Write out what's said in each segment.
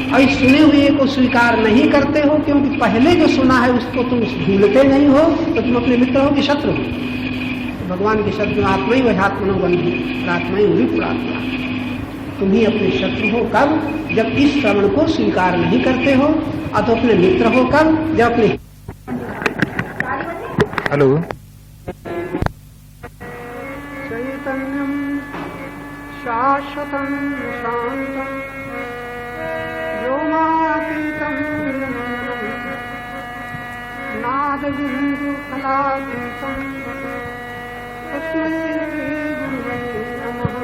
और इस सुने हुए को स्वीकार नहीं करते हो क्योंकि पहले जो सुना है उसको तुम भूलते नहीं हो, तो तुम अपने मित्र हो कि शत्रु हो? तो भगवान के शब्द आत्मा ही वजात्मनो बंधु प्रात्मा ही विप्रात्मा, तुम ही अपने शत्रु हो कब? जब इस श्रवण को स्वीकार नहीं करते हो। और तो अपने मित्र हो कब? जब अपने हेलो चैतन्यम शाश्वतम शांतम व्योमातीतम नादबिंदु कलातीतम तस्मै गुरुवे नमः।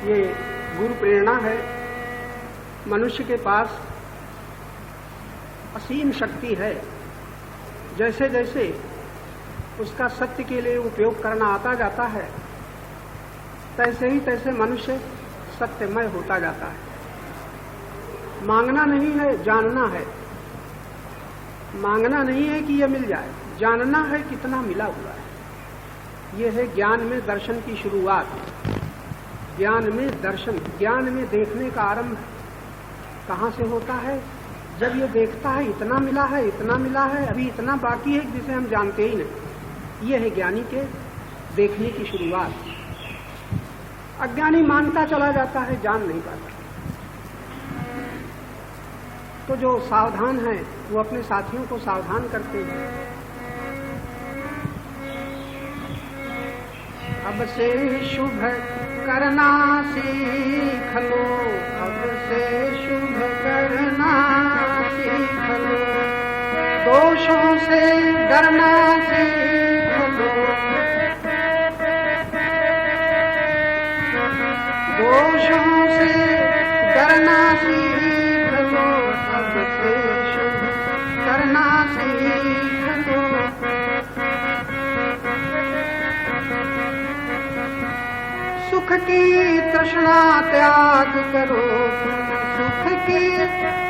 ये गुरु प्रेरणा है। मनुष्य के पास असीम शक्ति है। जैसे जैसे उसका सत्य के लिए उपयोग करना आता जाता है, तैसे ही तैसे मनुष्य सत्यमय होता जाता है। मांगना नहीं है, जानना है। मांगना नहीं है कि यह मिल जाए, जानना है कितना मिला हुआ है। यह है ज्ञान में दर्शन की शुरुआत। ज्ञान में दर्शन, ज्ञान में देखने का आरंभ कहाँ से होता है? जब ये देखता है इतना मिला है, इतना मिला है, अभी इतना बाकी है जिसे हम जानते ही नहीं। ये है ज्ञानी के देखने की शुरुआत। अज्ञानी मानता चला जाता है, जान नहीं पाता। तो जो सावधान है वो अपने साथियों को सावधान करते हैं। अब से शुभ करना सीख लो, अब से शुभ करना सीख लो, दोषों से डरना सीख लो, दोषों से डरना सीख लो, अब से शुभ करना सीख लो। सुख की तृष्णा त्याग करो तुम, सुख की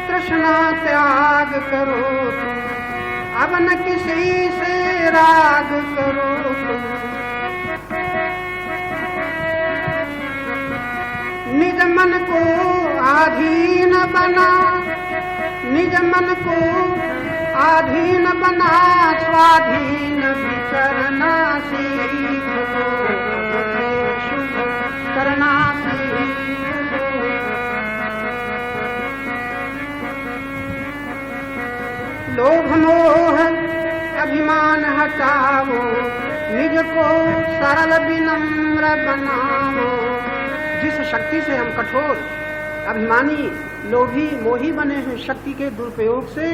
तृष्णा त्याग करो तुम, अब न किसी से राग करो तुम। निज मन को आधीन बना, निज मन को आधीन बना, स्वाधीन विचरना सीख लो, करना सीख लो। लोभ मोह अभिमान हटाओ, निज को सरल विनम्र बनाओ। जिस शक्ति से हम कठोर, अभिमानी, लोभी, मोही बने हैं शक्ति के दुरुपयोग से,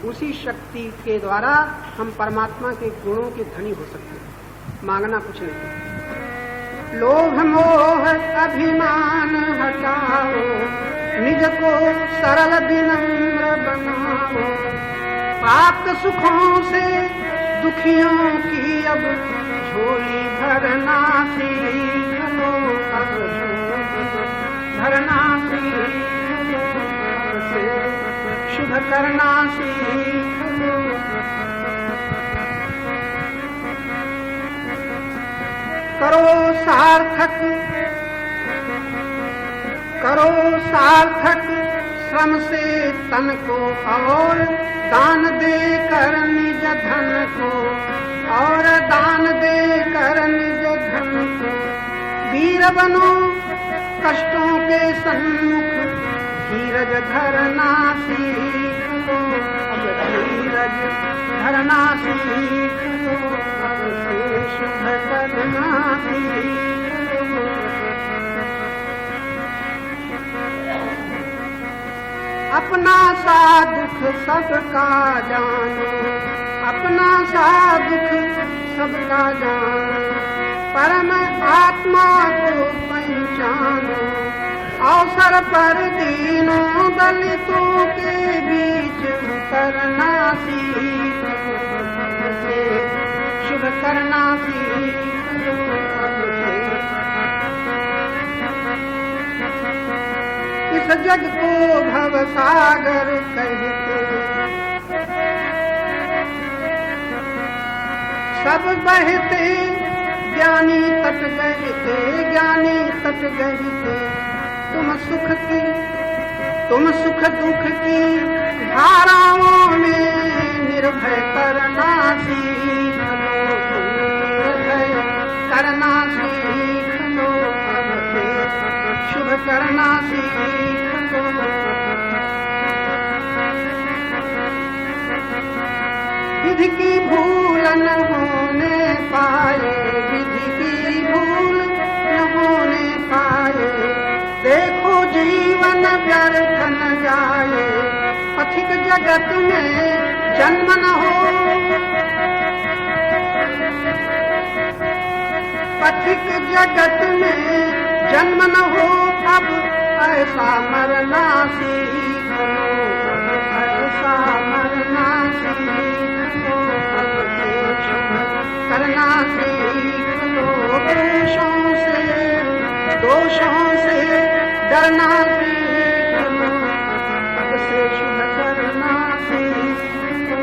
उसी शक्ति के द्वारा हम परमात्मा के गुणों के धनी हो सकते हैं। मांगना कुछ नहीं। लोभ मोह अभिमान हटाओ, निज को सरल विनम्र बनाओ। प्राप्त सुखों से दुखियों की अब झोली भरना सीख लो, अब भरना सीख लो, अब से शुभ करना सीख लो। करो सार्थक, करो सार्थक श्रम से तन को, और दान दे कर निज धन को, और दान दे कर निज धन को। वीर बनो कष्टों के सन्मुख, धीरज धरना सीख लो, अब धीरज धरना सीख लो, अब से शुभ करना सीख लो। अपना सा दुख सबका जानो, अपना सा दुख सबका जानो, परम आत्मा को पहचानो। अवसर पर दीनों दलितों के बीच उतरना सीख लो, शुभ करना सीख लो। इस जग को भव सागर कहते, सब बहते ज्ञानी तट गए थे, ज्ञानी तट गए थे। तुम सुख दुख की धाराओं में निर्भय करना सीख लो, निर्भय करना सीख लो, शुभ करना सीख लो। विधि की भूल न होने पाए, विधि की भूल न होने पाए। देखो जीवन व्यर्थ न जाए, पथिक जगत में जन्म न हो, पथिक जगत में जन्म न हो। अब ऐसा मरना सीख लो, ऐसा मरना सीख लो, करना सीख लो। दोषों से डरना सीख लो, अब से शुभ करना सीख लो।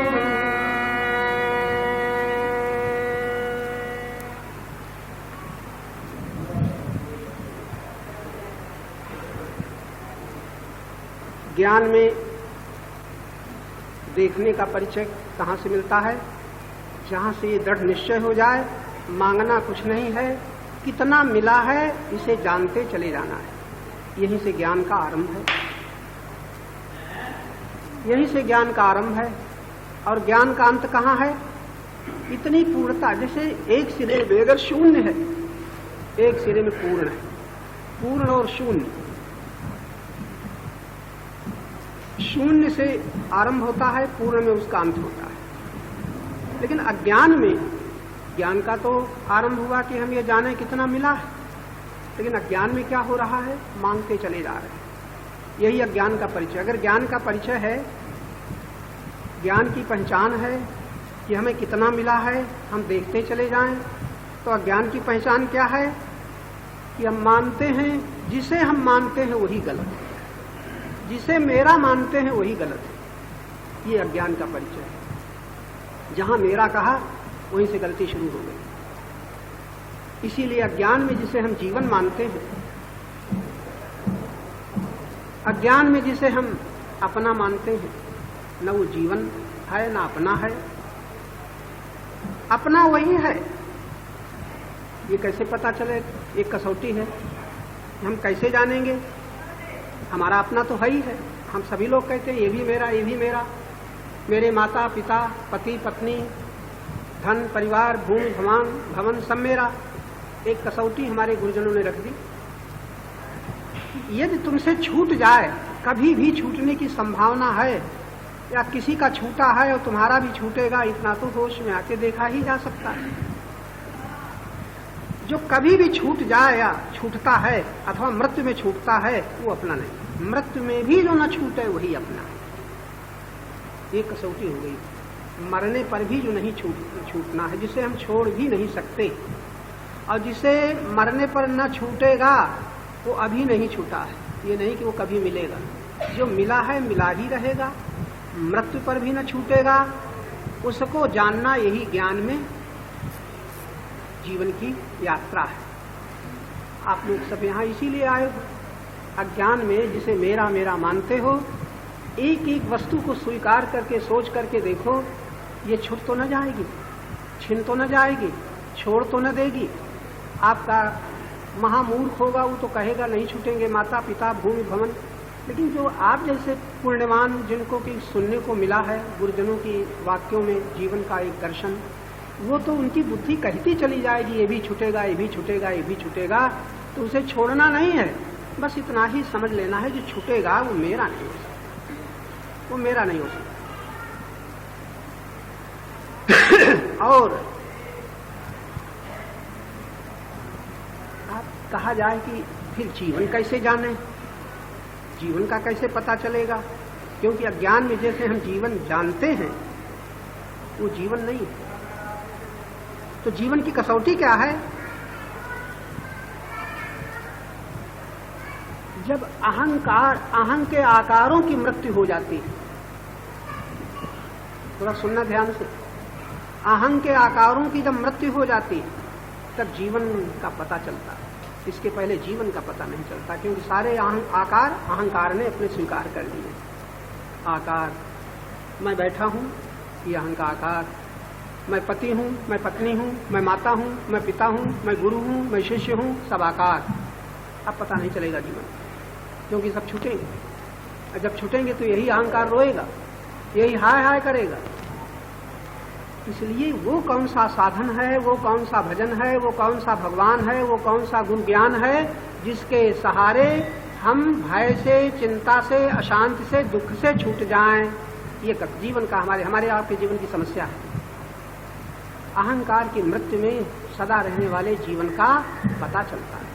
ज्ञान में देखने का परिचय कहाँ से मिलता है? जहाँ से ये दृढ़ निश्चय हो जाए, मांगना कुछ नहीं है, कितना मिला है इसे जानते चले जाना है। यहीं से ज्ञान का आरंभ है, यहीं से ज्ञान का आरंभ है। और ज्ञान का अंत कहाँ है? इतनी पूर्णता, जैसे एक सिरे में अगर शून्य है, एक सिरे में पूर्ण है, पूर्ण और शून्य, शून्य से आरंभ होता है, पूर्ण में उसका अंत होता है। लेकिन अज्ञान में ज्ञान का तो आरंभ हुआ कि हम ये जाने कितना मिला है, लेकिन अज्ञान में क्या हो रहा है? मांगते चले जा रहे हैं। यही अज्ञान का परिचय। अगर ज्ञान का परिचय है, ज्ञान की पहचान है कि हमें कितना मिला है, हम देखते चले जाएं, तो अज्ञान की पहचान क्या है? कि हम मानते हैं, जिसे हम मानते हैं वही गलत है, जिसे मेरा मानते हैं वही गलत है। ये अज्ञान का परिचय है। जहां मेरा कहा वहीं से गलती शुरू हो गई। इसीलिए अज्ञान में जिसे हम जीवन मानते हैं, अज्ञान में जिसे हम अपना मानते हैं, न वो जीवन है न अपना है। अपना वही है। ये कैसे पता चले? एक कसौटी है, हम कैसे जानेंगे? हमारा अपना तो है ही है। हम सभी लोग कहते हैं ये भी मेरा, ये भी मेरा, मेरे माता पिता, पति पत्नी, धन परिवार, भूमि भवन सब मेरा। एक कसौटी हमारे गुरुजनों ने रख दी। यदि तुमसे छूट जाए, कभी भी छूटने की संभावना है, या किसी का छूटा है और तुम्हारा भी छूटेगा, इतना तो होश में आके देखा ही जा सकता है। जो कभी भी छूट जाए या छूटता है अथवा मृत्यु में छूटता है, वो अपना नहीं। मृत्यु में भी जो न छूटे वही अपना है। ये कसौटी हो गई। मरने पर भी जो नहीं छूटना है, जिसे हम छोड़ भी नहीं सकते, और जिसे मरने पर न छूटेगा वो अभी नहीं छूटा है। ये नहीं कि वो कभी मिलेगा। जो मिला है मिला ही रहेगा, मृत्यु पर भी न छूटेगा। उसको जानना यही ज्ञान में जीवन की यात्रा है। आप लोग सब यहाँ इसीलिए आए हो। अज्ञान में जिसे मेरा मेरा मानते हो, एक एक वस्तु को स्वीकार करके सोच करके देखो, ये छूट तो न जाएगी, छिन तो न जाएगी, छोड़ तो न देगी। आपका महामूर्ख होगा वो तो कहेगा नहीं छूटेंगे माता पिता भूमि भवन। लेकिन जो आप जैसे पुण्यवान, जिनको कि सुनने को मिला है गुरुजनों की वाक्यों में जीवन का एक दर्शन, वो तो उनकी बुद्धि कहती चली जाएगी ये भी छूटेगा, ये भी छूटेगा, ये भी छूटेगा। तो उसे छोड़ना नहीं है, बस इतना ही समझ लेना है जो छूटेगा वो मेरा नहीं हो सकता, वो मेरा नहीं हो सकता। और आप कहा जाए कि फिर जीवन कैसे जाने, जीवन का कैसे पता चलेगा? क्योंकि अज्ञान में जैसे हम जीवन जानते हैं वो जीवन नहीं है। तो जीवन की कसौटी क्या है? जब अहं के आकारों की मृत्यु हो जाती है। थोड़ा सुनना ध्यान से। अहं के आकारों की जब मृत्यु हो जाती है तब जीवन का पता चलता है। इसके पहले जीवन का पता नहीं चलता, क्योंकि सारे आकार अहंकार ने अपने स्वीकार कर लिए। आकार, मैं बैठा हूं, ये अहं का आकार। मैं पति हूं, मैं पत्नी हूं, मैं माता हूं, मैं पिता हूं, मैं गुरु हूं, मैं शिष्य हूं, सब आकार। अब पता नहीं चलेगा जीवन, क्योंकि सब छूटेंगे। जब छूटेंगे तो यही अहंकार रोएगा, यही हाय हाय करेगा। इसलिए वो कौन सा साधन है, वो कौन सा भजन है, वो कौन सा भगवान है, वो कौन सा गुण ज्ञान है जिसके सहारे हम भय से, चिंता से, अशांति से, दुख से छूट जाएं। ये जीवन का हमारे आपके जीवन की समस्या है। अहंकार की मृत्यु में सदा रहने वाले जीवन का पता चलता है।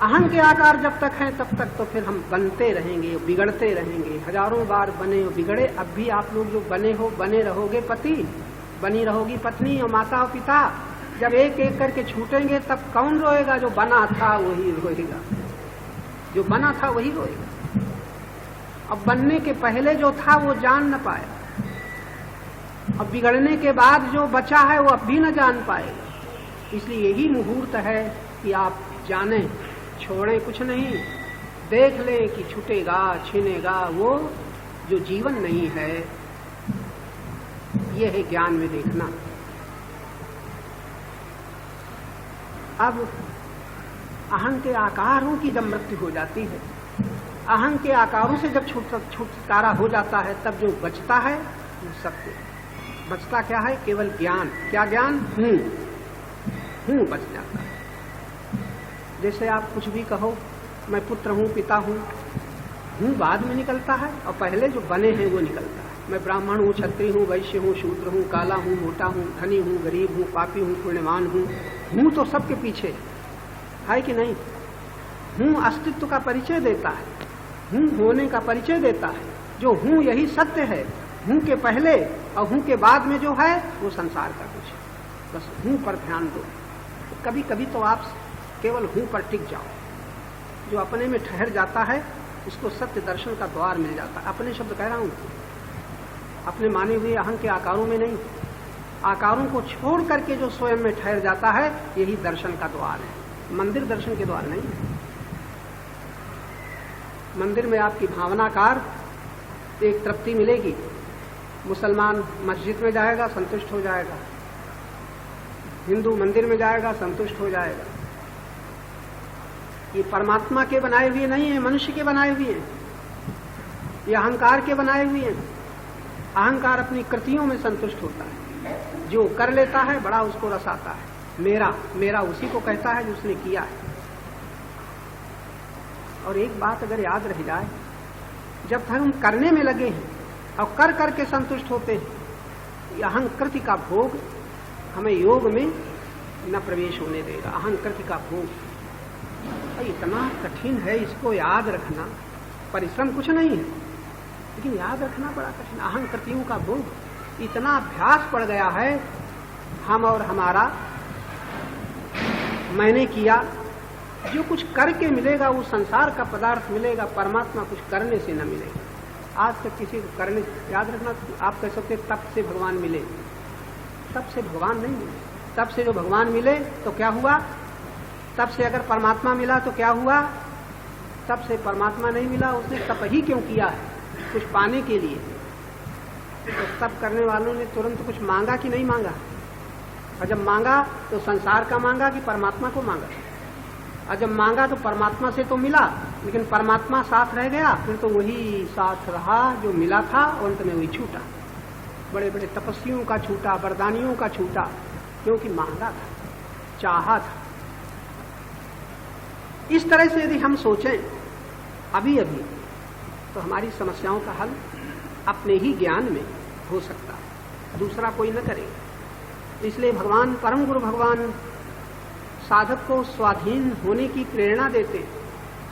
अहं के आकार जब तक हैं तब तक तो फिर हम बनते रहेंगे, बिगड़ते रहेंगे। हजारों बार बने और बिगड़े। अब भी आप लोग जो बने रहोगे पति, बनी रहोगी पत्नी और माता और पिता। जब एक एक करके छूटेंगे तब कौन रोएगा? जो बना था वही रोएगा, जो बना था वही रोएगा। अब बनने के पहले जो था वो जान न पाया, अब बिगड़ने के बाद जो बचा है वो अब भी न जान पाएगा। इसलिए यही मुहूर्त है कि आप जाने, छोड़ें कुछ नहीं, देख लें कि छूटेगा, छीनेगा वो जो जीवन नहीं है। ये है ज्ञान में देखना। अब अहं के आकारों की जब मृत्यु हो जाती है, अहं के आकारों से जब छुटकारा हो जाता है, तब जो बचता है वो सत्य। बचता क्या है? केवल ज्ञान। क्या ज्ञान? हूं बच जाता है। जैसे आप कुछ भी कहो, मैं पुत्र हूं, पिता हूं बाद में निकलता है और पहले जो बने हैं वो निकलता है। मैं ब्राह्मण हूं, क्षत्रिय हूं, वैश्य हूं, शूद्र हूं, काला हूं, मोटा हूं, धनी हूं, गरीब हूं, पापी हूं, पुण्यवान हूं तो सबके पीछे है कि नहीं? हूं अस्तित्व का परिचय देता है, हूं होने का परिचय देता है। जो हूं यही सत्य है। हूं के पहले और हूं के बाद में जो है वो संसार का कुछ है। बस हूं पर ध्यान दो। कभी कभी तो आप केवल हूं पर टिक जाओ। जो अपने में ठहर जाता है उसको सत्य दर्शन का द्वार मिल जाता है। अपने शब्द कह रहा हूं, अपने माने हुए अहं के आकारों में नहीं, आकारों को छोड़ करके जो स्वयं में ठहर जाता है यही दर्शन का द्वार है। मंदिर दर्शन के द्वार नहीं है। मंदिर में आपकी भावनाकार एक तृप्ति मिलेगी। मुसलमान मस्जिद में जाएगा, संतुष्ट हो जाएगा। हिंदू मंदिर में जाएगा, संतुष्ट हो जाएगा। ये परमात्मा के बनाए हुए नहीं है, मनुष्य के बनाए हुए हैं। ये अहंकार के बनाए हुए हैं। अहंकार अपनी कृतियों में संतुष्ट होता है। जो कर लेता है बड़ा उसको रस आता है। मेरा उसी को कहता है जो उसने किया है। और एक बात अगर याद रह जाए, जब तक हम करने में लगे हैं और कर करके संतुष्ट होते हैं, अहंकृति का भोग हमें योग में न प्रवेश होने देगा। अहंकृति का भोग इतना कठिन है, इसको याद रखना। परिश्रम कुछ नहीं है, लेकिन याद रखना बड़ा कठिन। अहंकृतियों का भोग इतना अभ्यास पड़ गया है। हम और हमारा, मैंने किया। जो कुछ करके मिलेगा वो संसार का पदार्थ मिलेगा, परमात्मा कुछ करने से न मिलेगा। आज तक किसी को करने, याद रखना, आप कह सकते तप से भगवान मिले, तप से भगवान नहीं मिले। तप से जो भगवान मिले तो क्या हुआ? तप से अगर परमात्मा मिला तो क्या हुआ? तप से परमात्मा नहीं मिला। उसने तप ही क्यों किया है? कुछ पाने के लिए। तो तप करने वालों ने तुरंत कुछ मांगा कि नहीं मांगा? और जब मांगा तो संसार का मांगा कि परमात्मा को मांगा? और जब मांगा तो परमात्मा से तो मिला, लेकिन परमात्मा साथ रह गया, फिर तो वही साथ रहा जो मिला था और अंत में वही छूटा। बड़े बड़े तपस्वियों का छूटा, वरदानियों का छूटा, क्योंकि मांगा था, चाहा था। इस तरह से यदि हम सोचें अभी अभी, तो हमारी समस्याओं का हल अपने ही ज्ञान में हो सकता है, दूसरा कोई न करेगा। इसलिए भगवान, परम गुरु भगवान साधक को स्वाधीन होने की प्रेरणा देते।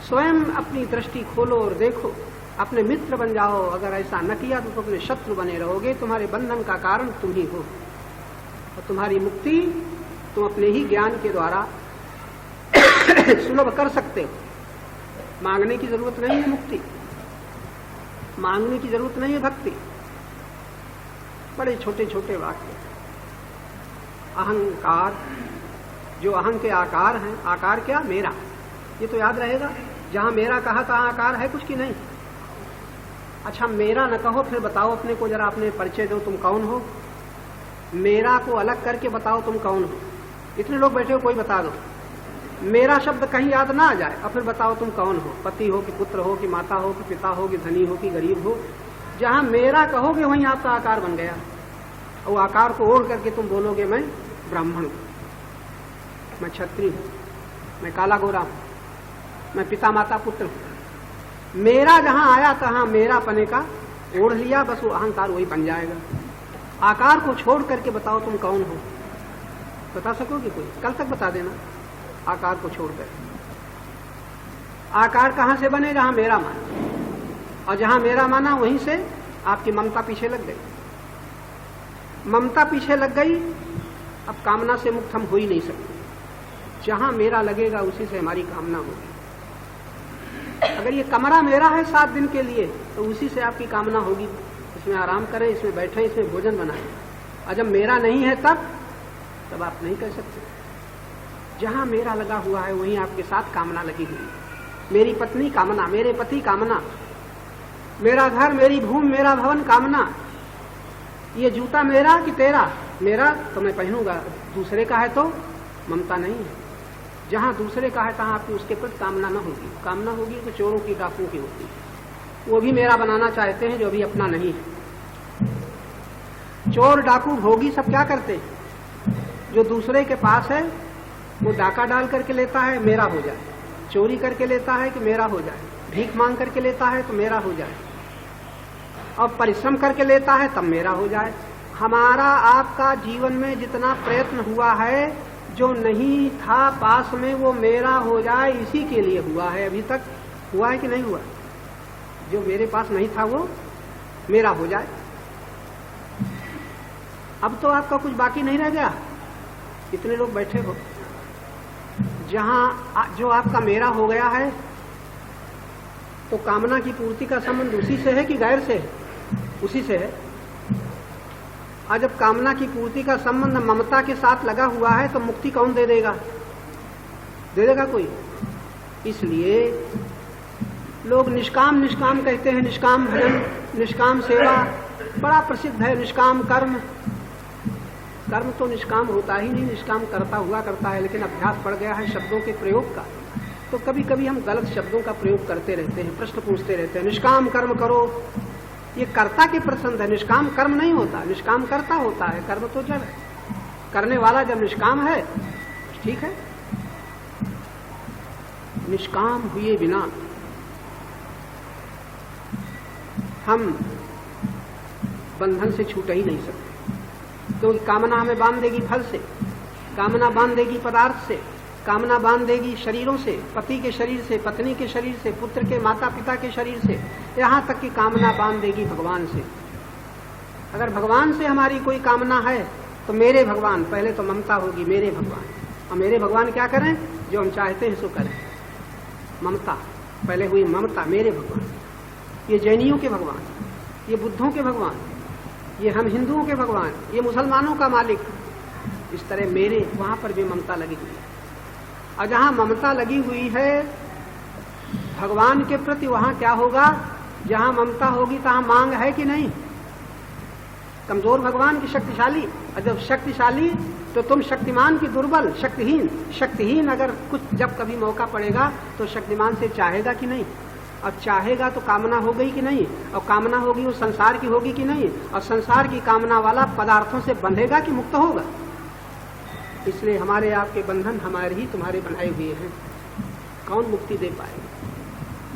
स्वयं अपनी दृष्टि खोलो और देखो, अपने मित्र बन जाओ। अगर ऐसा न किया तो तुम अपने शत्रु बने रहोगे। तुम्हारे बंधन का कारण तुम ही हो, और तुम्हारी मुक्ति तुम अपने ही ज्ञान के द्वारा सुलभ कर सकते हो। मांगने की जरूरत नहीं है मुक्ति, मांगने की जरूरत नहीं है भक्ति। बड़े छोटे छोटे वाक्य। अहंकार, जो अहं के आकार हैं, आकार क्या? मेरा, ये तो याद रहेगा। जहां मेरा कहा तहां आकार है कुछ की नहीं। अच्छा, मेरा न कहो, फिर बताओ अपने को जरा, अपने परिचय दो, तुम कौन हो? मेरा को अलग करके बताओ तुम कौन हो। इतने लोग बैठे हो, कोई बता दो। मेरा शब्द कहीं याद ना आ जाए और फिर बताओ तुम कौन हो। पति हो कि पुत्र हो कि माता हो कि पिता हो कि धनी हो कि गरीब हो, जहां मेरा कहोगे वहीं आपका आकार बन गया। और आकार को ओढ़ करके तुम बोलोगे मैं ब्राह्मण हूं, मैं क्षत्रिय हूं, मैं काला गोरा हूं, मैं पिता माता पुत्र हूं। मेरा जहां आया तहां मेरा पने का ओढ़ लिया, बस वो अहंकार वही बन जाएगा। आकार को छोड़ करके बताओ तुम कौन हो। बता सकोगे कोई? कल तक बता देना। आकार को छोड़कर आकार कहां से बने? जहां मेरा माना, और जहां मेरा माना वहीं से आपकी ममता पीछे लग गई। ममता पीछे लग गई, अब कामना से मुक्त हम हो ही नहीं सकते। जहां मेरा लगेगा उसी से हमारी कामना होगी। अगर ये कमरा मेरा है 7 दिन के लिए, तो उसी से आपकी कामना होगी, इसमें आराम करें, इसमें बैठें, इसमें भोजन बनाएं। और जब मेरा नहीं है तब आप नहीं कर सकते। जहां मेरा लगा हुआ है वहीं आपके साथ कामना लगी हुई है। मेरी पत्नी कामना, मेरे पति कामना, मेरा घर, मेरी भूमि, मेरा भवन कामना। ये जूता मेरा कि तेरा? मेरा तो मैं पहनूंगा, दूसरे का है तो ममता नहीं है। जहां दूसरे का है तहां आपकी उसके प्रति कामना न होगी। कामना होगी तो चोरों की, डाकुओं की होती है। वो भी मेरा बनाना चाहते हैं जो अभी अपना नहीं है। चोर डाकू भोगी सब क्या करते हैं? जो दूसरे के पास है वो डाका डाल करके लेता है, मेरा हो जाए। चोरी करके लेता है कि मेरा हो जाए। भीख मांग करके लेता है तो मेरा हो जाए। और परिश्रम करके लेता है तब मेरा हो जाए। हमारा आपका जीवन में जितना प्रयत्न हुआ है, जो नहीं था पास में वो मेरा हो जाए, इसी के लिए हुआ है। अभी तक हुआ है कि नहीं हुआ? जो मेरे पास नहीं था वो मेरा हो जाए। अब तो आपका कुछ बाकी नहीं रह गया। इतने लोग बैठे हो, जहां जो आपका मेरा हो गया है, तो कामना की पूर्ति का संबंध उसी से है कि गैर से है? उसी से है। आज जब कामना की पूर्ति का संबंध ममता के साथ लगा हुआ है, तो मुक्ति कौन दे देगा? दे देगा कोई? इसलिए लोग निष्काम निष्काम कहते हैं। निष्काम भजन, निष्काम सेवा बड़ा प्रसिद्ध है। निष्काम कर्म, कर्म तो निष्काम होता ही नहीं, निष्काम करता हुआ करता है। लेकिन अभ्यास पड़ गया है शब्दों के प्रयोग का, तो कभी कभी हम गलत शब्दों का प्रयोग करते रहते हैं, प्रश्न पूछते रहते हैं। निष्काम कर्म करो, ये कर्ता के प्रसंग है। निष्काम कर्म नहीं होता, निष्काम कर्ता होता है। कर्म तो जड़ है। करने वाला जब निष्काम है ठीक है। निष्काम हुए बिना हम बंधन से छूट ही नहीं सकते, क्योंकि कामना हमें बांध देगी फल से, कामना बांध देगी पदार्थ से, कामना बांध देगी शरीरों से, पति के शरीर से, पत्नी के शरीर से, पुत्र के माता पिता के शरीर से, यहाँ तक कि कामना बांध देगी भगवान से। अगर भगवान से हमारी कोई कामना है तो मेरे भगवान, पहले तो ममता होगी, मेरे भगवान। और मेरे भगवान क्या करें? जो हम चाहते हैं सो करें। ममता पहले हुई, ममता, मेरे भगवान। ये जैनियों के भगवान, ये बुद्धों के भगवान, ये हम हिंदुओं के भगवान, ये मुसलमानों का मालिक। इस तरह मेरे, वहां पर भी ममता लगी हुई है। और जहां ममता लगी हुई है भगवान के प्रति, वहां क्या होगा? जहां ममता होगी तहां मांग है कि नहीं? कमजोर भगवान की शक्तिशाली, और जब शक्तिशाली तो तुम शक्तिमान की दुर्बल, शक्तिहीन। शक्तिहीन अगर कुछ जब कभी मौका पड़ेगा तो शक्तिमान से चाहेगा कि नहीं? और चाहेगा तो कामना हो गई कि नहीं? और कामना होगी वो संसार की होगी कि नहीं? और संसार की कामना वाला पदार्थों से बंधेगा कि मुक्त होगा? इसलिए हमारे आपके बंधन हमारे ही तुम्हारे बनाए हुए हैं। कौन मुक्ति दे पाएगा?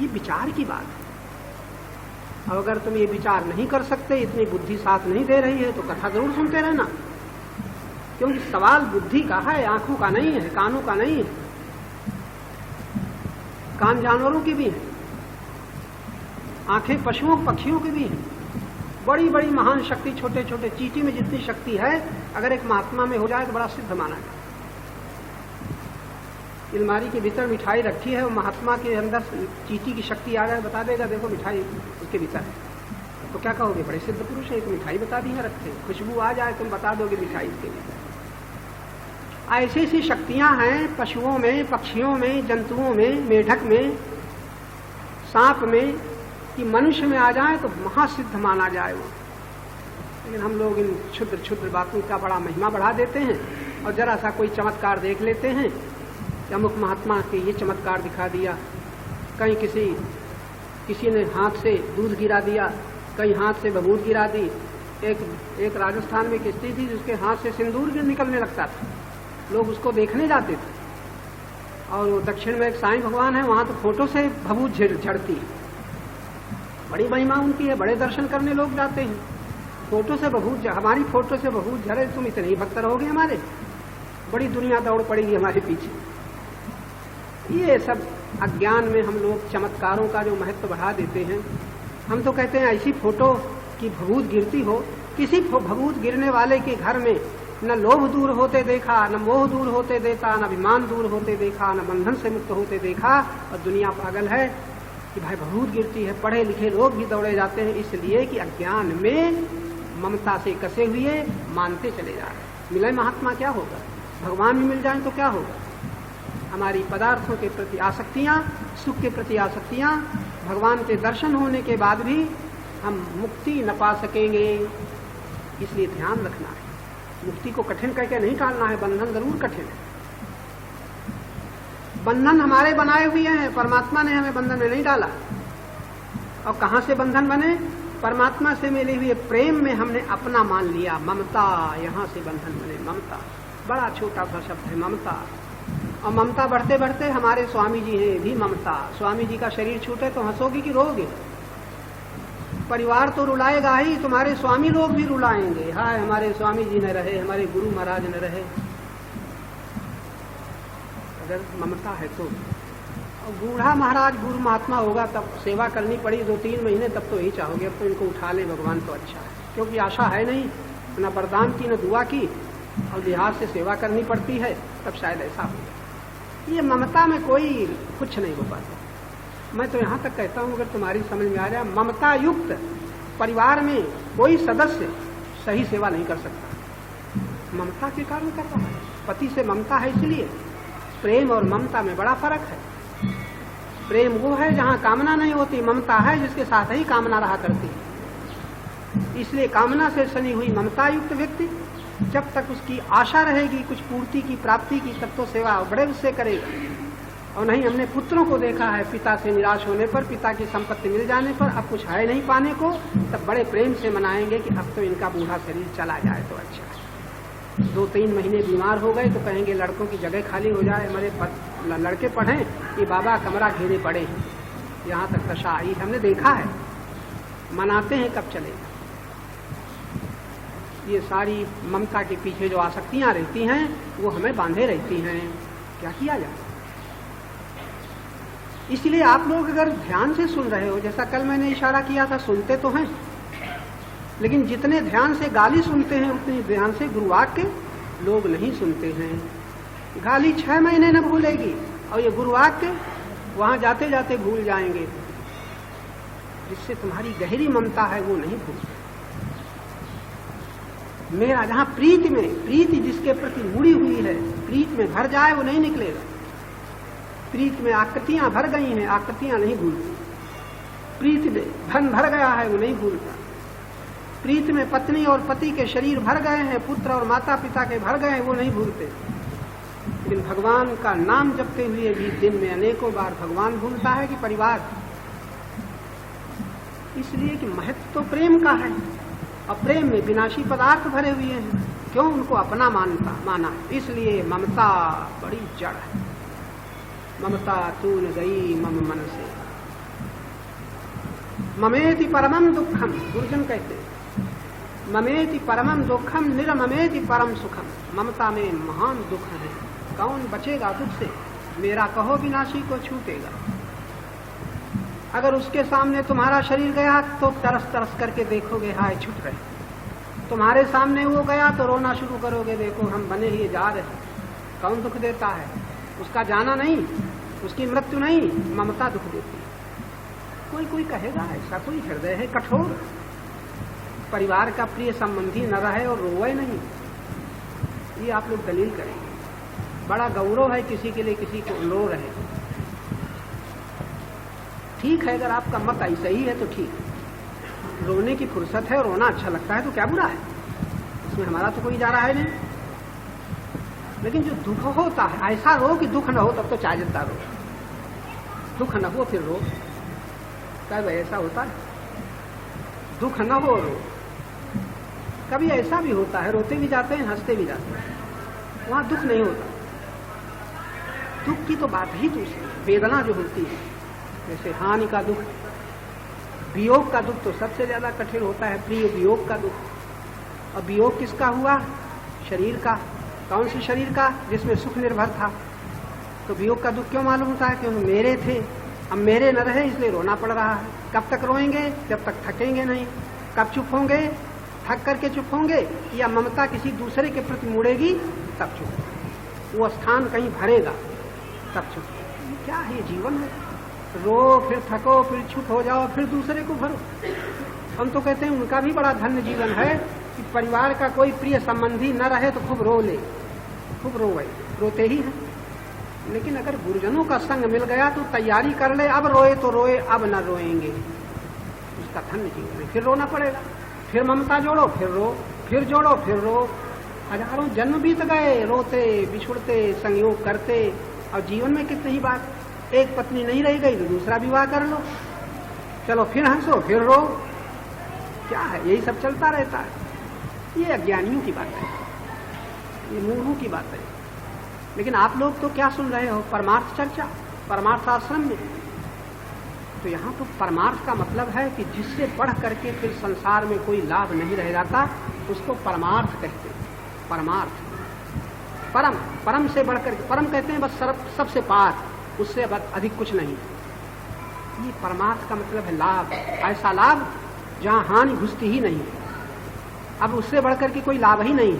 ये विचार की बात है। और अगर तुम ये विचार नहीं कर सकते, इतनी बुद्धि साथ नहीं दे रही है, तो कथा जरूर सुनते रहना। क्योंकि सवाल बुद्धि का है, आंखों का नहीं है, कानों का नहीं है। कान जानवरों की भी है, आंखें पशुओं पक्षियों की भी है। बड़ी बड़ी महान शक्ति, छोटे छोटे चींटी में जितनी शक्ति है, अगर एक महात्मा में हो जाए तो बड़ा सिद्ध माना जाए। अलमारी के भीतर मिठाई रखी है, वो महात्मा के अंदर चींटी की शक्ति आ जाए, बता देगा देखो मिठाई उसके भीतर है। तो क्या कहोगे, बड़े सिद्ध पुरुष है, एक मिठाई बता दी है रखे, खुशबू आ जाए तुम बता दोगे मिठाई के लिए। ऐसी ऐसी शक्तियां हैं पशुओं में, पक्षियों में, जंतुओं में, मेढक में, सांप में, कि मनुष्य में आ जाए तो महासिद्ध माना जाए वो। लेकिन हम लोग इन क्षुद्र क्षुद्र बातों का बड़ा महिमा बढ़ा देते हैं और जरा सा कोई चमत्कार देख लेते हैं कि अमुक महात्मा के ये चमत्कार दिखा दिया, कहीं किसी ने हाथ से दूध गिरा दिया, कहीं हाथ से भभूत गिरा दी। एक राजस्थान में किस्ती थी जिसके हाथ से सिंदूर निकलने लगता था, लोग उसको देखने जाते थे। और वो दक्षिण में एक साईं भगवान है, वहां तो फोटो से भभूत झड़ती है, बड़ी महिमा उनकी है, बड़े दर्शन करने लोग जाते हैं। फोटो से भभूत, हमारी फोटो से भभूत झड़े, तुम इतने ही भक्त रहोगे हमारे, बड़ी दुनिया दौड़ पड़ेगी हमारे पीछे। ये सब अज्ञान में हम लोग चमत्कारों का जो महत्व बढ़ा देते हैं। हम तो कहते हैं ऐसी फोटो की भभूत गिरती हो, किसी भभूत गिरने वाले के घर में न लोभ दूर होते देखा, न मोह दूर होते देखा, न अभिमान दूर होते देखा, न बंधन से मुक्त होते देखा। और दुनिया पागल है कि भाई भभूत गिरती है, पढ़े लिखे लोग भी दौड़े जाते हैं, इसलिए कि अज्ञान में ममता से कसे हुए मानते चले जा रहे। मिले महात्मा क्या होगा, भगवान भी मिल जाए तो क्या होगा। हमारी पदार्थों के प्रति आसक्तियां, सुख के प्रति आसक्तियां, भगवान के दर्शन होने के बाद भी हम मुक्ति न पा सकेंगे। इसलिए ध्यान रखना है, मुक्ति को कठिन करके नहीं टालना है, बंधन जरूर कठिन है। बंधन हमारे बनाए हुए हैं, परमात्मा ने हमें बंधन में नहीं डाला। और कहां से बंधन बने, परमात्मा से मिले हुए प्रेम में हमने अपना मान लिया, ममता, यहां से बंधन बने। ममता बड़ा छोटा सा शब्द है, ममता। और ममता बढ़ते बढ़ते हमारे स्वामी जी हैं भी ममता। स्वामी जी का शरीर छूटे तो हंसोगे कि रोगे, परिवार तो रुलाएगा ही, तुम्हारे स्वामी लोग भी रुलाएंगे, हाय हमारे स्वामी जी न रहे, हमारे गुरु महाराज न रहे। अगर ममता है तो। और बूढ़ा महाराज गुरु महात्मा होगा तब सेवा करनी पड़ी 2-3 महीने, तब तो यही चाहोगे अब तो इनको उठा ले भगवान तो अच्छा है, क्योंकि आशा है नहीं, न वरदान की न दुआ की, और लिहाज से सेवा करनी पड़ती है, तब शायद ऐसा हो। ये ममता में कोई कुछ नहीं हो पाता। मैं तो यहाँ तक कहता हूँ, अगर तुम्हारी समझ में आ जाए, ममता युक्त परिवार में कोई सदस्य सही सेवा नहीं कर सकता, ममता के कारण कर रहा है। पति से ममता है, इसलिए प्रेम और ममता में बड़ा फर्क है। प्रेम वो है जहाँ कामना नहीं होती, ममता है जिसके साथ ही कामना रहा करती है। इसलिए कामना से सनी हुई ममता युक्त व्यक्ति जब तक उसकी आशा रहेगी कुछ पूर्ति की, प्राप्ति की, तब तो सेवा बड़े उससे करेगा। और नहीं, हमने पुत्रों को देखा है, पिता से निराश होने पर, पिता की संपत्ति मिल जाने पर, अब कुछ है नहीं पाने को, तब बड़े प्रेम से मनाएंगे कि अब तो इनका बूढ़ा शरीर चला जाए तो अच्छा है। 2-3 महीने बीमार हो गए तो कहेंगे लड़कों की जगह खाली हो जाए, हमारे लड़के पढ़ें कि बाबा कमरा घेरे पड़े हैं। यहाँ तक दशा आई, हमने देखा है। मनाते हैं कब चलेगा। ये सारी ममता के पीछे जो आसक्तियां रहती हैं वो हमें बांधे रहती हैं, क्या किया जाए। इसलिए आप लोग अगर ध्यान से सुन रहे हो, जैसा कल मैंने इशारा किया था, सुनते तो हैं, लेकिन जितने ध्यान से गाली सुनते हैं उतने ध्यान से गुरुवाक्य लोग नहीं सुनते हैं। गाली 6 महीने न भूलेगी और ये गुरुवाक्य वहां जाते जाते भूल जाएंगे। जिससे तुम्हारी गहरी ममता है वो नहीं भूलते। मेरा जहां प्रीति में, प्रीति जिसके प्रति मुड़ी हुई है, प्रीत में भर जाए वो नहीं निकलेगा। प्रीत में आकृतियां भर गई हैं, आकृतियां नहीं भूलती। प्रीत में धन भर गया है वो नहीं भूलता। प्रीत में पत्नी और पति के शरीर भर गए हैं, पुत्र और माता पिता के भर गए हैं, वो नहीं भूलते। लेकिन भगवान का नाम जपते हुए भी दिन में अनेकों बार भगवान भूलता है कि परिवार। इसलिए कि महत्व तो प्रेम का है और प्रेम में विनाशी पदार्थ भरे हुए हैं, क्यों उनको अपना माना। इसलिए ममता बड़ी जड़ है। ममता तून गई मम मन से, ममेति परमम दुखम, गुरुजन कहते हैं, ममेति परमम दुखम निरममेति परम सुखम। ममता में महान दुख है, कौन बचेगा दुख से। मेरा कहो विनाशी को छूटेगा। अगर उसके सामने तुम्हारा शरीर गया तो तरस तरस करके देखोगे, हाय छूट रहे। तुम्हारे सामने वो गया तो रोना शुरू करोगे, देखो हम बने ही जा रहे। कौन दुख देता है? उसका जाना नहीं, उसकी मृत्यु नहीं, ममता दुख देती है। कोई कोई कहेगा ऐसा कोई हृदय है कठोर, परिवार का प्रिय संबंधी न रहे और रोए नहीं, ये आप लोग दलील करेंगे। बड़ा गौरव है किसी के लिए किसी को रो रहे। ठीक है, अगर आपका मत ऐसा ही है तो ठीक, रोने की फुर्सत है, रोना अच्छा लगता है तो क्या बुरा है, इसमें हमारा तो कोई जा रहा है नहीं। लेकिन जो दुख होता है, ऐसा रो कि दुख न हो, तब तो चाहे जितना रो, दुख न हो फिर रो। क्या भाई ऐसा होता है? दुख न हो रो। कभी ऐसा भी होता है, रोते भी जाते हैं, हंसते भी जाते हैं, वहां दुख नहीं होता। दुख की तो बात ही दूसरी, वेदना जो होती है, जैसे हानि का दुख, वियोग का दुख तो सबसे ज्यादा कठिन होता है, प्रिय वियोग का दुख। और वियोग किसका हुआ? शरीर का। कौन सी शरीर का? जिसमें सुख निर्भर था। तो वियोग का दुख क्यों मालूम होता है? क्योंकि मेरे थे, अब मेरे न रहे, इसलिए रोना पड़ रहा है। कब तक रोएंगे? जब तक थकेंगे नहीं। कब चुप होंगे? थक करके चुप होंगे, या ममता किसी दूसरे के प्रति मुड़ेगी तब चुप, वो स्थान कहीं भरेगा तब चुप। क्या है जीवन है? रो फिर थको फिर चुप हो जाओ फिर दूसरे को भरो। हम तो कहते हैं उनका भी बड़ा धन्य जीवन है कि परिवार का कोई प्रिय संबंधी न रहे तो खूब रो ले, खूब रोए, रोते ही हैं। लेकिन अगर गुरुजनों का संग मिल गया तो तैयारी कर ले, अब रोए तो रोए, अब न रोएंगे, उसका धन्य जीवन है। फिर रोना पड़ेगा, फिर ममता जोड़ो फिर रो, फिर जोड़ो फिर रो। हजारों जन्म बीत गए रोते बिछुड़ते संयोग करते, और जीवन में कितनी ही बात, एक पत्नी नहीं रह गई तो दूसरा विवाह कर लो, चलो फिर हंसो फिर रो। क्या है? यही सब चलता रहता है। ये अज्ञानियों की बात है, ये मूढ़ों की बात है। लेकिन आप लोग तो क्या सुन रहे हो? परमार्थ चर्चा, परमार्थ आश्रम में। तो यहाँ तो परमार्थ का मतलब है कि जिससे बढ़ करके फिर संसार में कोई लाभ नहीं रह जाता, उसको परमार्थ कहते हैं। परमार्थ, परम, परम से बढ़कर, परम कहते हैं बस सबसे पार, उससे अधिक कुछ नहीं। ये परमार्थ का मतलब है लाभ, ऐसा लाभ जहाँ हानि घुसती ही नहीं, अब उससे बढ़कर के कोई लाभ ही नहीं।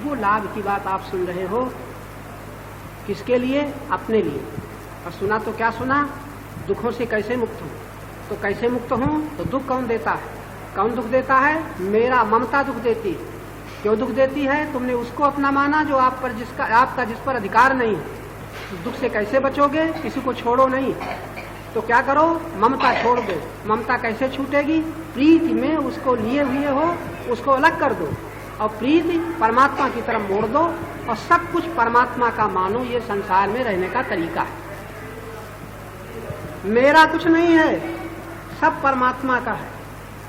वो लाभ की बात आप सुन रहे हो, किसके लिए? अपने लिए। और सुना तो क्या सुना? दुखों से कैसे मुक्त हूं। तो कैसे मुक्त हूं? तो दुख कौन देता है? कौन दुख देता है? मेरा ममता दुख देती है। क्यों दुख देती है? तुमने उसको अपना माना जो आप पर आपका जिस पर अधिकार नहीं है। दुख से कैसे बचोगे? किसी को छोड़ो नहीं, तो क्या करो? ममता छोड़ दो। ममता कैसे छूटेगी? प्रीति में उसको लिए हुए हो, उसको अलग कर दो और प्रीति परमात्मा की तरफ मोड़ दो, और सब कुछ परमात्मा का मानो। ये संसार में रहने का तरीका है। मेरा कुछ नहीं है, सब परमात्मा का है।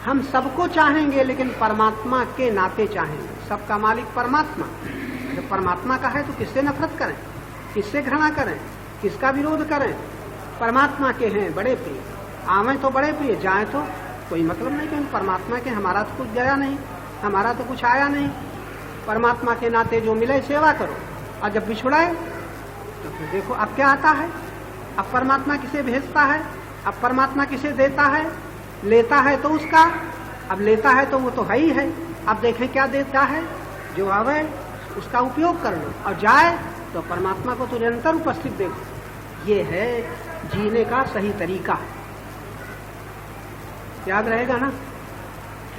हम सबको चाहेंगे लेकिन परमात्मा के नाते चाहेंगे। सबका मालिक परमात्मा, जब परमात्मा का है तो किससे नफरत करें, किससे घृणा करें, किसका विरोध करें? परमात्मा के हैं बड़े प्रिय, आवे तो बड़े प्रिय, जाए तो कोई मतलब नहीं कि परमात्मा के हमारा तो कुछ गया नहीं, हमारा तो कुछ आया नहीं। परमात्मा के नाते जो मिले सेवा करो, और जब बिछुड़ाए तो फिर देखो अब क्या आता है। अब परमात्मा किसे भेजता है? अब परमात्मा किसे देता है? लेता है तो उसका, अब लेता है तो वो तो है ही है। अब देखें क्या देता है, जो आवे उसका उपयोग कर लो, और जाए तो परमात्मा को तो निरंतर उपस्थित देखो। ये है जीने का सही तरीका। याद रहेगा ना?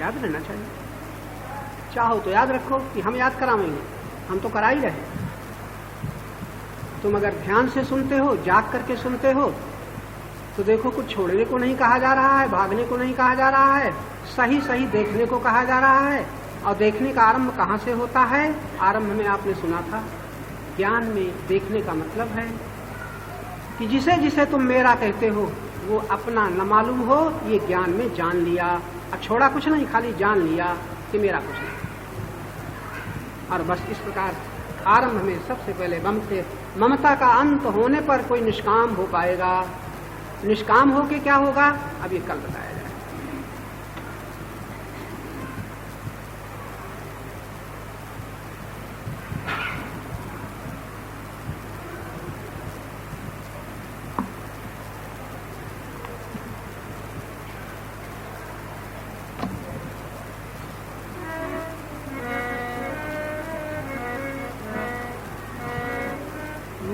याद रहना चाहिए। चाहो तो याद रखो कि हम याद कराएंगे, हम तो करा ही रहे। तुम अगर ध्यान से सुनते हो, जाग करके सुनते हो, तो देखो कुछ छोड़ने को नहीं कहा जा रहा है, भागने को नहीं कहा जा रहा है, सही सही देखने को कहा जा रहा है। और देखने का आरंभ कहाँ से होता है? आरंभ में आपने सुना था, ज्ञान में देखने का मतलब है कि जिसे जिसे तुम मेरा कहते हो वो अपना न मालूम हो, ये ज्ञान में जान लिया। अब छोड़ा कुछ नहीं, खाली जान लिया कि मेरा कुछ नहीं। और बस इस प्रकार आरंभ में सबसे पहले ममता का अंत होने पर कोई निष्काम हो पाएगा। निष्काम होके क्या होगा, अब ये कल बताया जाए।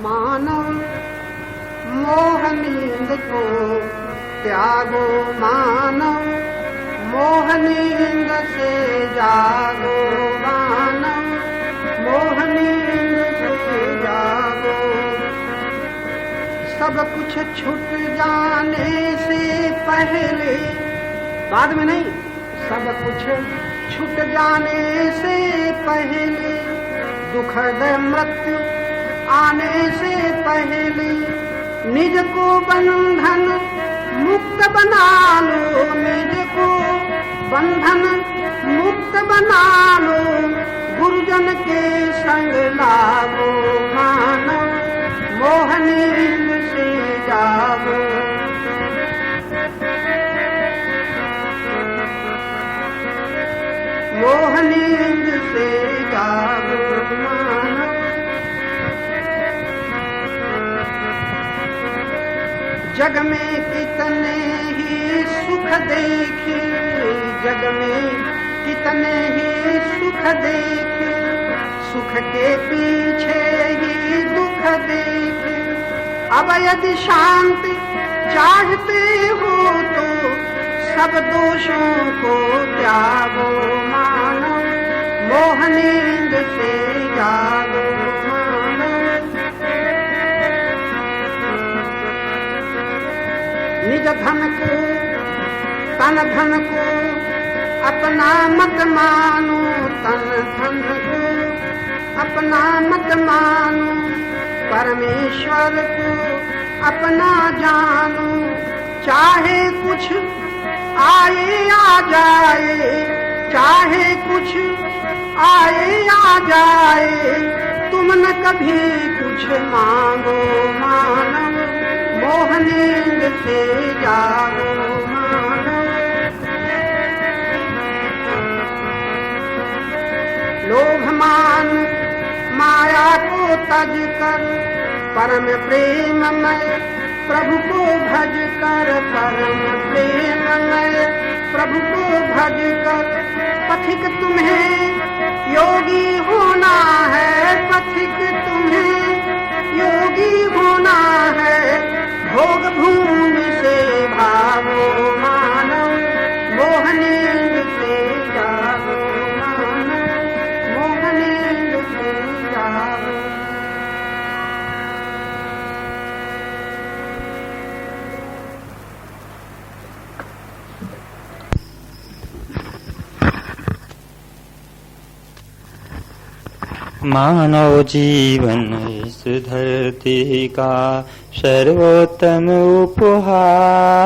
मानव मोह नींद को त्यागो, मानव मोहनींद से जागो मानव, मोहनींद से जागो। सब कुछ छूट जाने से पहले, बाद में नहीं, सब कुछ छूट जाने से पहले, दुखद मृत्यु आने से पहले, निज को बंधन मुक्त बना लो, निज को बंधन मुक्त बना लो, गुरुजन के संग लागो मानव, मोहनींद से जागो। मोहनींद से जागो मानव। जग में कितने ही सुख देखे, जग में कितने ही सुख देखे, सुख के पीछे ही दुख देखे। अब यदि शांति चाहते हो तो सब दोषों को त्यागो मानव, मोहनींद से जागो मानव। निज धन को तन धन को अपना मत मानो, तन धन को अपना मत मानो, परमेश्वर को अपना जानो। चाहे कुछ आए आ जाए, चाहे कुछ आए आ जाए, तुम न कभी कुछ मांगो मानव, मोहनींद से जागो मानव। लोभ मान माया को तज कर, परम प्रेममय प्रभु को भज कर, परम प्रेममय प्रभु को भज कर। पथिक तुम्हें योगी होना है, पथिक तुम्हें योगी होना है, भोग भूमि से भागो मानव, मोहनींद से जागो मानव, मोहनींद से जागो। मानव जीवन इस धरती का सर्वोत्तम उपहार,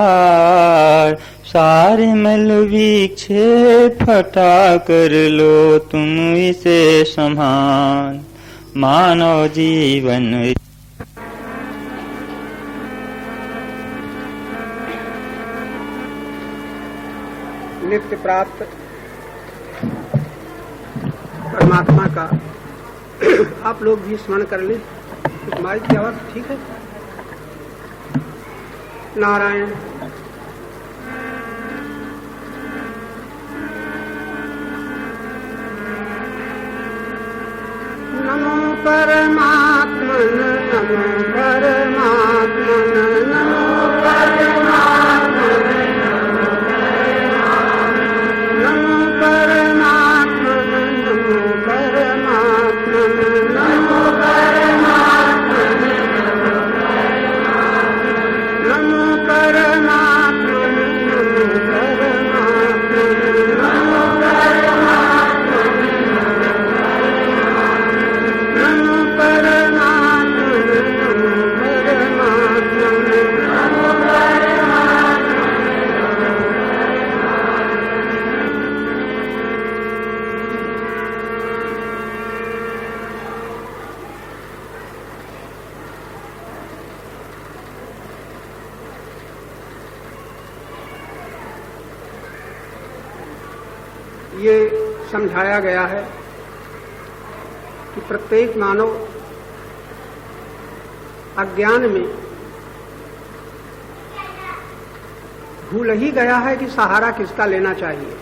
सारे मल विक्षेप हटा कर लो तुम इसे समान। मानव जीवन नित्य प्राप्त परमात्मा का आप लोग भी स्मरण कर लें। माइक की आवाज ठीक है? नारायण नमो परमात्मन, नमो परमात्मन, नमो परमात्मन, नमो परमात्मन, नमो परमात्मन, नमो परमात्मन, नमो परमात्मन, नमो परमात्मन, नमो परमात्मन, नमो परमात्मन, नमो परमात्मन, नमो परमात्मन। ये समझाया गया है कि प्रत्येक मानव अज्ञान में भूल ही गया है कि सहारा किसका लेना चाहिए।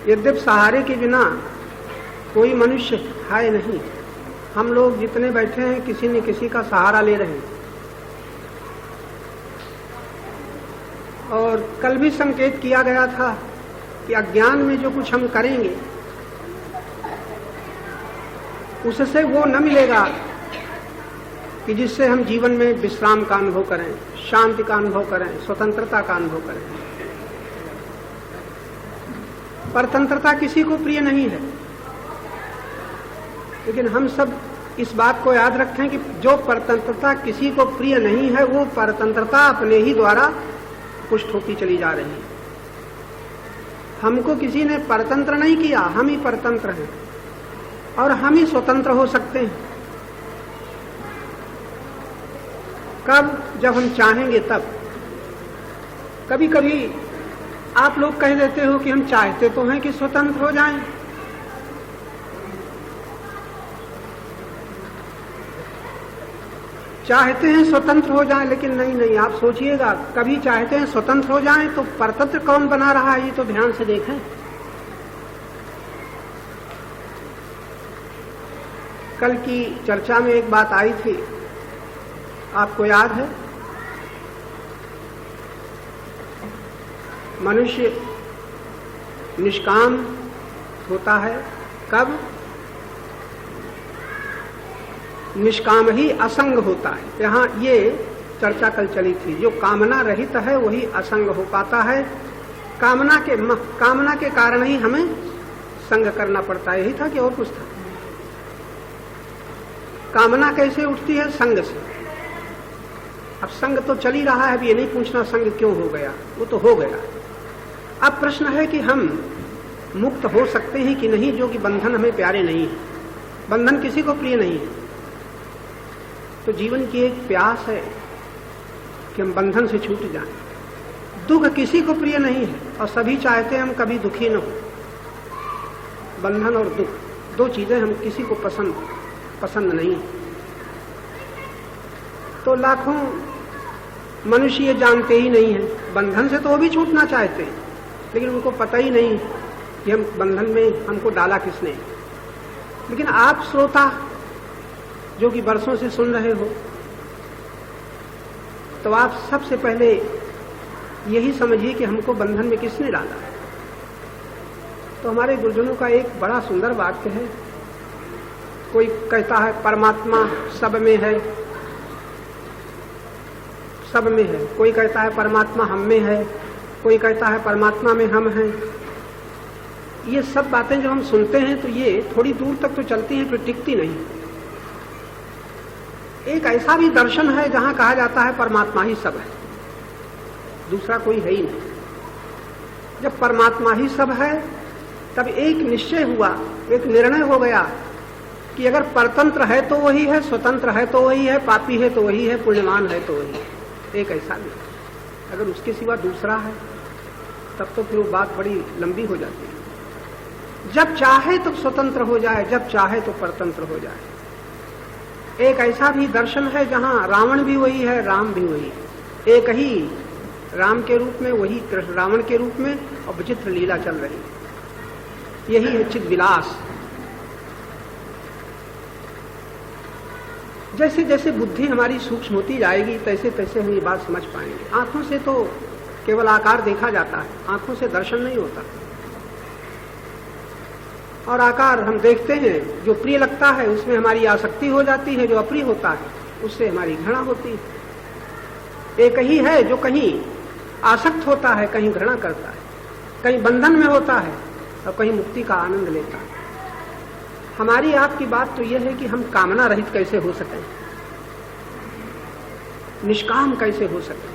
यद्यपि सहारे के बिना कोई मनुष्य है नहीं, हम लोग जितने बैठे हैं किसी न किसी का सहारा ले रहे हैं। और कल भी संकेत किया गया था कि अज्ञान में जो कुछ हम करेंगे उससे वो न मिलेगा कि जिससे हम जीवन में विश्राम का अनुभव करें, शांति का अनुभव करें, स्वतंत्रता का अनुभव करें। परतंत्रता किसी को प्रिय नहीं है, लेकिन हम सब इस बात को याद रखें कि जो परतंत्रता किसी को प्रिय नहीं है वो परतंत्रता अपने ही द्वारा पुष्ट होती चली जा रही है। हमको किसी ने परतंत्र नहीं किया, हम ही परतंत्र हैं और हम ही स्वतंत्र हो सकते हैं। कब? जब हम चाहेंगे तब। कभी कभी आप लोग कह देते हो कि हम चाहते तो हैं कि स्वतंत्र हो जाएं, चाहते हैं स्वतंत्र हो जाएं, लेकिन नहीं, आप सोचिएगा, कभी चाहते हैं स्वतंत्र हो जाएं तो परतंत्र कौन बना रहा है ये तो ध्यान से देखें। कल की चर्चा में एक बात आई थी, आपको याद है? मनुष्य निष्काम होता है कब? निष्काम ही असंग होता है। यहाँ ये चर्चा कल चली थी, जो कामना रहित है वही असंग हो पाता है। कामना के कारण ही हमें संग करना पड़ता है, यही था कि और कुछ था? कामना कैसे उठती है? संग से। अब संग तो चल ही रहा है, अब ये नहीं पूछना संग क्यों हो गया, वो तो हो गया। अब प्रश्न है कि हम मुक्त हो सकते हैं कि नहीं, जो कि बंधन हमें प्यारे नहीं है। बंधन किसी को प्रिय नहीं है, तो जीवन की एक प्यास है कि हम बंधन से छूट जाएं। दुख किसी को प्रिय नहीं है और सभी चाहते हैं हम कभी दुखी न हो। बंधन और दुख दो चीजें हम किसी को पसंद नहीं है। तो लाखों मनुष्य ये जानते ही नहीं है। बंधन से तो वो भी छूटना चाहते हैं, लेकिन उनको पता ही नहीं कि हम बंधन में हमको डाला किसने। लेकिन आप श्रोता जो कि वर्षों से सुन रहे हो, तो आप सबसे पहले यही समझिए कि हमको बंधन में किसने डाला। तो हमारे गुरुजनों का एक बड़ा सुंदर वाक्य है। कोई कहता है परमात्मा सब में है, सब में है। कोई कहता है परमात्मा हम में है, कोई कहता है परमात्मा में हम हैं। ये सब बातें जो हम सुनते हैं तो ये थोड़ी दूर तक तो चलती हैं, फिर टिकती नहीं। एक ऐसा भी दर्शन है जहां कहा जाता है परमात्मा ही सब है, दूसरा कोई है ही नहीं। जब परमात्मा ही सब है तब एक निश्चय हुआ, एक निर्णय हो गया कि अगर परतंत्र है तो वही है, स्वतंत्र है तो वही है, पापी है तो वही है, पुण्यवान है तो वही है। एक ऐसा भी, अगर उसके सिवा दूसरा है तब तो फिर वो बात बड़ी लंबी हो जाती है। जब चाहे तो स्वतंत्र हो जाए, जब चाहे तो परतंत्र हो जाए। एक ऐसा भी दर्शन है जहां रावण भी वही है, राम भी वही है। एक ही राम के रूप में, वही कृष्ण रावण के रूप में, और विचित्र लीला चल रही है। यही है चिद विलास। जैसे जैसे बुद्धि हमारी सूक्ष्म होती जाएगी तैसे तैसे हम ये बात समझ पाएंगे। आंखों से तो केवल आकार देखा जाता है, आंखों से दर्शन नहीं होता। और आकार हम देखते हैं, जो प्रिय लगता है उसमें हमारी आसक्ति हो जाती है, जो अप्रिय होता है उससे हमारी घृणा होती है। एक ही है जो कहीं आसक्त होता है, कहीं घृणा करता है, कहीं बंधन में होता है और कहीं मुक्ति का आनंद लेता है। हमारी आपकी बात तो यह है कि हम कामना रहित कैसे हो सकें, निष्काम कैसे हो सकें,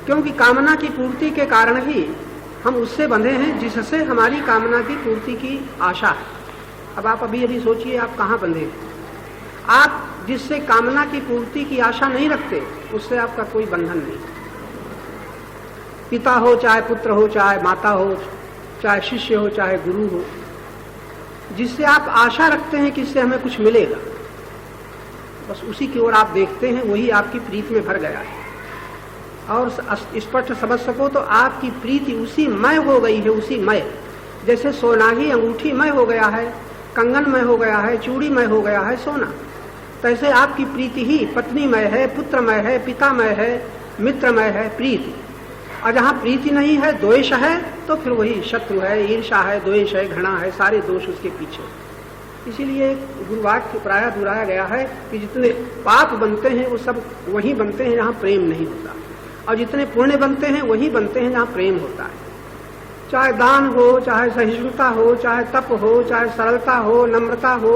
क्योंकि कामना की पूर्ति के कारण ही हम उससे बंधे हैं जिससे हमारी कामना की पूर्ति की आशा है। अब आप अभी सोचिए, आप कहाँ बंधे हैं? आप जिससे कामना की पूर्ति की आशा नहीं रखते उससे आपका कोई बंधन नहीं। पिता हो, चाहे पुत्र हो, चाहे माता हो, चाहे शिष्य हो, चाहे गुरु हो, जिससे आप आशा रखते हैं कि इससे हमें कुछ मिलेगा, बस उसी की ओर आप देखते हैं, वही आपकी प्रीति में भर गया है। और स्पष्ट समझ सको तो आपकी प्रीति उसी मय हो गई है, उसी मय। जैसे सोना ही अंगूठी मय हो गया है, कंगन मय हो गया है, चूड़ी मय हो गया है सोना, तैसे आपकी प्रीति ही पत्नीमय है, पुत्रमय है, पितामय है, मित्रमय है, प्रीति। और जहाँ प्रीति नहीं है, द्वेष है, तो फिर वही शत्रु है, ईर्षा है, द्वेष है, घृणा है, सारे दोष उसके पीछे। इसीलिए गुरुवाक्य प्रायः दोहराया गया है कि जितने पाप बनते हैं वो सब वही बनते हैं जहाँ प्रेम नहीं होता, और जितने पुण्य बनते हैं वही बनते हैं जहाँ प्रेम होता है। चाहे दान हो, चाहे सहिष्णुता हो, चाहे तप हो, चाहे सरलता हो, नम्रता हो,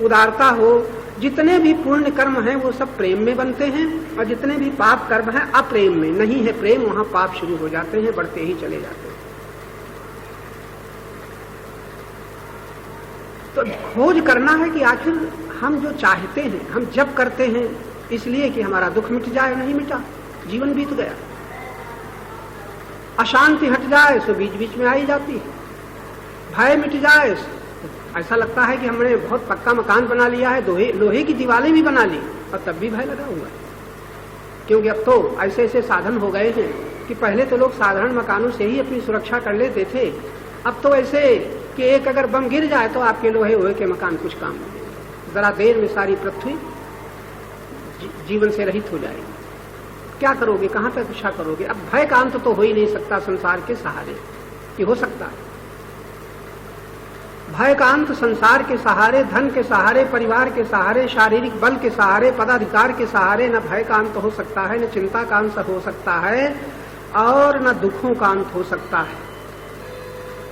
उदारता हो, जितने भी पुण्य कर्म हैं वो सब प्रेम में बनते हैं, और जितने भी पाप कर्म हैं अप्रेम में। नहीं है प्रेम, वहां पाप शुरू हो जाते हैं, बढ़ते ही चले जाते हैं। तो खोज करना है कि आखिर हम जो चाहते हैं, हम जब करते हैं इसलिए कि हमारा दुख मिट जाए, नहीं मिटा, जीवन बीत गया। अशांति हट जाए सो बीच बीच में आई जाती है, भय मिट जाए, ऐसा लगता है कि हमने बहुत पक्का मकान बना लिया है, लोहे की दीवारें भी बना ली, और तब भी भय लगा हुआ है। क्योंकि अब तो ऐसे ऐसे साधन हो गए हैं कि पहले तो लोग साधारण मकानों से ही अपनी सुरक्षा कर लेते थे, अब तो ऐसे कि एक अगर बम गिर जाए तो आपके लोहे के मकान कुछ काम नहीं, जरा देर में सारी पृथ्वी जीवन से रहित हो जाएगी। क्या करोगे, कहां तक रक्षा करोगे? अब भय का अंत तो हो ही नहीं सकता संसार के सहारे, कि हो सकता है भय का अंत संसार के सहारे, धन के सहारे, परिवार के सहारे, शारीरिक बल के सहारे, पदाधिकार के सहारे न भय का अंत हो सकता है, न चिंता का अंत हो सकता है, और न दुखों का अंत हो सकता है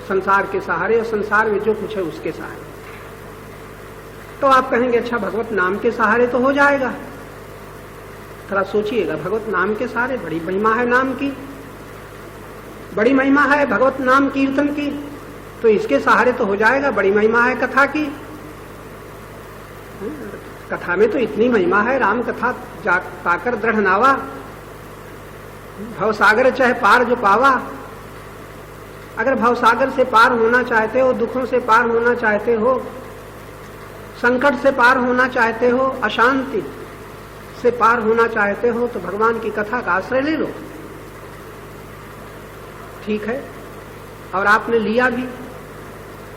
संसार के सहारे, और संसार में जो कुछ है उसके सहारे। तो आप कहेंगे अच्छा भगवत नाम के सहारे तो हो जाएगा। थोड़ा सोचिएगा, भगवत नाम के सहारे, बड़ी महिमा है नाम की, बड़ी महिमा है भगवत नाम कीर्तन की, तो इसके सहारे तो हो जाएगा। बड़ी महिमा है कथा की, कथा में तो इतनी महिमा है, राम कथा पाकर दृढ़ नावा, भवसागर चाहे पार जो पावा। अगर भवसागर से पार होना चाहते हो, दुखों से पार होना चाहते हो, संकट से पार होना चाहते हो, अशांति से पार होना चाहते हो, तो भगवान की कथा का आश्रय ले लो। ठीक है, और आपने लिया भी,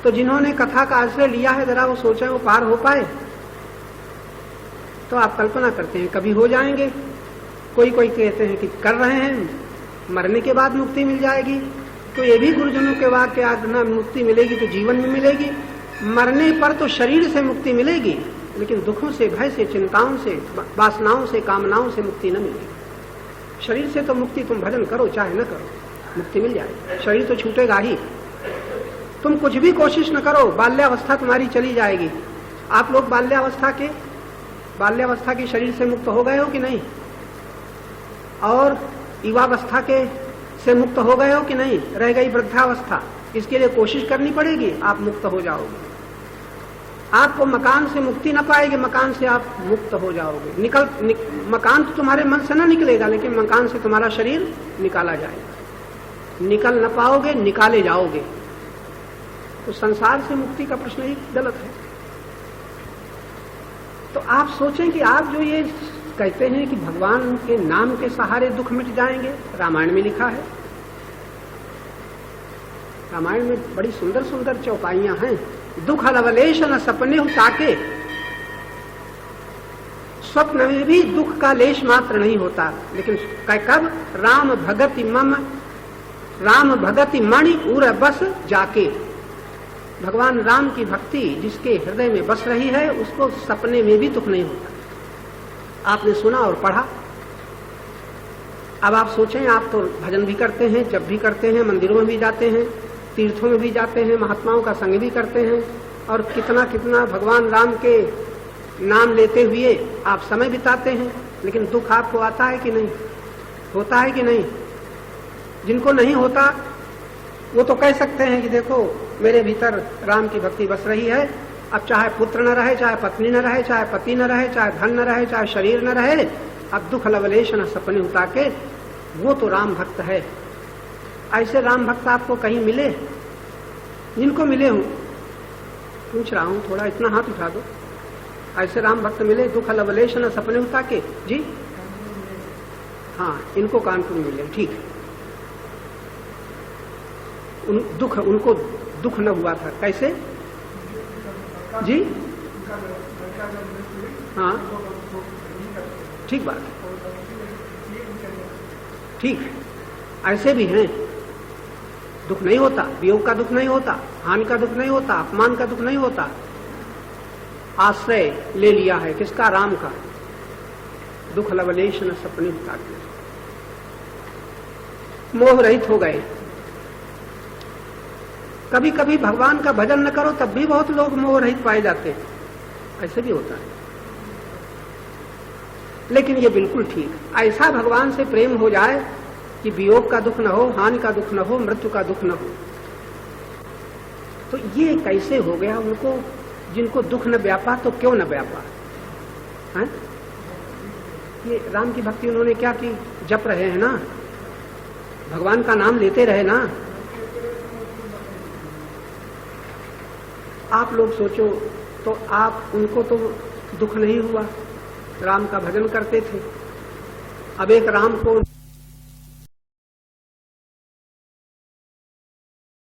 तो जिन्होंने कथा का आश्रय लिया है जरा वो सोचें वो पार हो पाए। तो आप कल्पना करते हैं कभी हो जाएंगे। कोई कोई कहते हैं कि कर रहे हैं, मरने के बाद मुक्ति मिल जाएगी। तो ये भी गुरुजनों के वाक्य आज न मुक्ति मिलेगी तो जीवन में मिलेगी, मरने पर तो शरीर से मुक्ति मिलेगी, लेकिन दुखों से, भय से, चिंताओं से, वासनाओं से, कामनाओं से मुक्ति न मिलेगी। शरीर से तो मुक्ति तुम भजन करो चाहे न करो, मुक्ति मिल जाएगी, शरीर तो छूटेगा ही। तुम कुछ भी कोशिश न करो, बाल्यावस्था तुम्हारी चली जाएगी। आप लोग बाल्यावस्था के शरीर से मुक्त हो गए हो कि नहीं? और युवावस्था के से मुक्त हो गए हो कि नहीं? रह गई वृद्धावस्था, इसके लिए कोशिश करनी पड़ेगी, आप मुक्त हो जाओगे। आपको मकान से मुक्ति न पाएगी, मकान से आप मुक्त हो जाओगे। मकान तो तुम्हारे मन से न निकलेगा, लेकिन मकान से तुम्हारा शरीर निकाला जाएगा। निकल न पाओगे, निकाले जाओगे। तो संसार से मुक्ति का प्रश्न ही गलत है। तो आप सोचें कि आप जो ये कहते हैं कि भगवान के नाम के सहारे दुख मिट जाएंगे, रामायण में लिखा है। रामायण में बड़ी सुंदर सुंदर चौपाइयां हैं। दुख लवलेश न सपने ताके, स्वप्न में भी दुख का लेश मात्र नहीं होता, लेकिन कब? राम भगति मणि उर बस जाके। भगवान राम की भक्ति जिसके हृदय में बस रही है, उसको सपने में भी दुख नहीं होता। आपने सुना और पढ़ा। अब आप सोचें, आप तो भजन भी करते हैं, जब भी करते हैं, मंदिरों में भी जाते हैं, तीर्थों में भी जाते हैं, महात्माओं का संग भी करते हैं, और कितना कितना भगवान राम के नाम लेते हुए आप समय बिताते हैं, लेकिन दुख आपको आता है कि नहीं? होता है कि नहीं? जिनको नहीं होता वो तो कह सकते हैं कि देखो मेरे भीतर राम की भक्ति बस रही है, अब चाहे पुत्र न रहे, चाहे पत्नी न रहे, चाहे पति न रहे, चाहे धन न रहे, चाहे शरीर न रहे, अब दुख लवलेश न सपने उता के, वो तो राम भक्त है। ऐसे राम भक्त आपको कहीं मिले? जिनको मिले हूं, पूछ रहा हूं, थोड़ा इतना हाथ उठा दो। ऐसे राम भक्त मिले दुख लवलेश न सपने उता के? जी हाँ, इनको कानपुर में मिले, ठीक है। उनको दुख न हुआ था, कैसे? जी हाँ, ठीक बात, ठीक है। ऐसे भी हैं, दुख नहीं होता, वियोग का दुख नहीं होता, हानि का दुख नहीं होता, अपमान का दुख नहीं होता। आश्रय ले लिया है किसका? राम का। दुख लवलेश न सपने उतारते, मोह रहित हो गए। कभी कभी भगवान का भजन न करो तब भी बहुत लोग मोह रहित पाए जाते हैं, ऐसे भी होता है। लेकिन ये बिल्कुल ठीक, ऐसा भगवान से प्रेम हो जाए कि वियोग का दुख न हो, हानि का दुख न हो, मृत्यु का दुख न हो। तो ये कैसे हो गया उनको, जिनको दुख न व्यापा तो क्यों न व्यापा है? ये राम की भक्ति उन्होंने क्या की? जप रहे हैं ना, भगवान का नाम लेते रहे ना। आप लोग सोचो तो आप, उनको तो दुख नहीं हुआ, राम का भजन करते थे। अब एक राम को